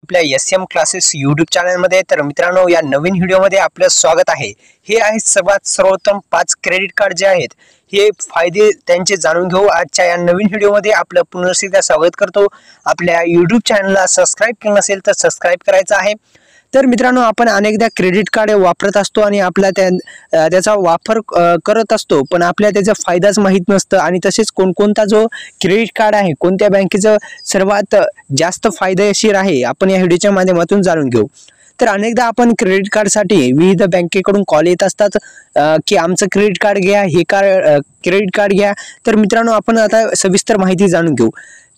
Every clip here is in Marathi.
आपल्या एसएम क्लासेस यूट्यूब चॅनलमध्ये। तर मित्रांनो, या नवीन व्हिडिओमध्ये आपलं स्वागत आहे। हे आहे सर्वोत्तम 5 क्रेडिट कार्ड जे आहेत, हे फायदे त्यांचे जाणून घेऊ। आजच्या या नवीन व्हिडिओमध्ये आपलं पुन्हा एकदा स्वागत करतो। आपल्या यूट्यूब चॅनलला सबस्क्राइब केलं नसेल तर सबस्क्राइब करायचं आहे। तर मित्रांनो, आपण अनेकदा क्रेडिट कार्ड वापरत असतो आणि आपला त्याचा वापर करत असतो, पण आपल्याला त्याचा फायदाच माहित नसतं। आणि तसेच कोणकोणता जो क्रेडिट कार्ड आहे, कोणत्या बँकेचं सर्वात जास्त फायदेशीर आहे, आपण या व्हिडिओच्या माध्यमातून जाणून घेऊ। तर अनेकदा आपण क्रेडिट कार्डसाठी विविध बँकेकडून कॉल येत असतात की आमचं क्रेडिट कार्ड घ्या, हे क्रेडिट कार्ड घ्या। तर मित्रांनो, आपण आता सविस्तर माहिती जाणून घेऊ।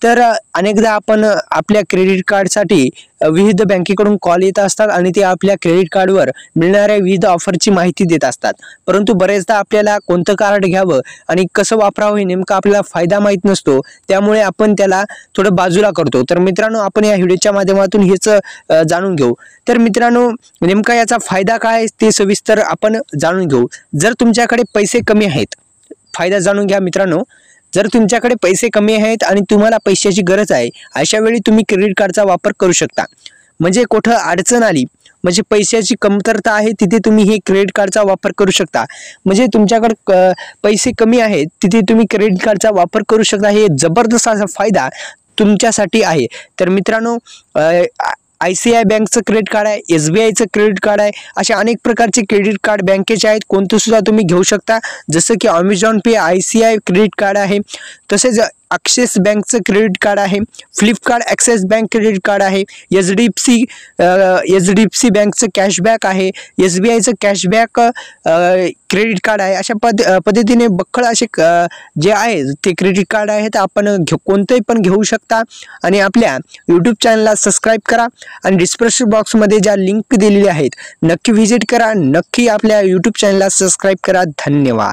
तर अनेकदा आपण आपल्या क्रेडिट कार्डसाठी विविध बँकेकडून कॉल येत असतात आणि ते आपल्या क्रेडिट कार्डवर मिळणाऱ्या विविध ऑफरची माहिती देत असतात, परंतु बरेचदा आपल्याला कोणतं कार्ड घ्यावं आणि कसं वापरावं हे नेमकं आपल्याला फायदा माहित नसतो, त्यामुळे आपण त्याला थोडं बाजूला करतो। तर मित्रांनो, आपण या व्हिडिओच्या माध्यमातून हेच जाणून घेऊ। तर मित्रांनो, नेमका याचा फायदा काय ते सविस्तर आपण जाणून घेऊ। जर तुमच्याकडे पैसे कमी आहेत, फायदा जाणून घ्या मित्रांनो। जर तुमच्याकडे पैसे कमी आहेत आणि तुम्हाला पैशाची गरज आहे, अशा वेळी तुम्ही क्रेडिट कार्डचा वापर करू शकता। म्हणजे कुठं अडचण आली, म्हणजे पैशाची कमतरता आहे, तिथे तुम्ही हे क्रेडिट कार्डचा वापर करू शकता। म्हणजे तुमच्याकडे पैसे कमी आहेत, तिथे तुम्ही क्रेडिट कार्डचा वापर करू शकता। हे जबरदस्त असा फायदा तुमच्यासाठी आहे। तर मित्रांनो, ICICI बँकचं क्रेडिट कार्ड आहे, SBIचं क्रेडिट कार्ड आहे, अशा अनेक प्रकारचे क्रेडिट कार्ड बँकेचे आहेत, कोणते सुद्धा तुम्ही घेऊ शकता। जसं की अमेझॉन पे ICICI क्रेडिट कार्ड आहे, तसेच ॲक्सिस बँकचं क्रेडिट कार्ड आहे, Flipkart axis bank credit card आहे, HDFC बँकचं कॅशबॅक आहे, SBIचं कॅशबॅक क्रेडिट कार्ड आहे। अशा पद्धतीने बक्कळ असे जे आहे ते क्रेडिट कार्ड आहेत, आपण कोणतेही पण घेऊ शकता। आणि आपल्या यूट्यूब चॅनलला सबस्क्राईब करा आणि डिस्क्रिप्शन बॉक्समध्ये ज्या लिंक दिलेल्या आहेत नक्की व्हिजिट करा, नक्की आपल्या यूट्यूब चॅनलला सबस्क्राईब करा। धन्यवाद।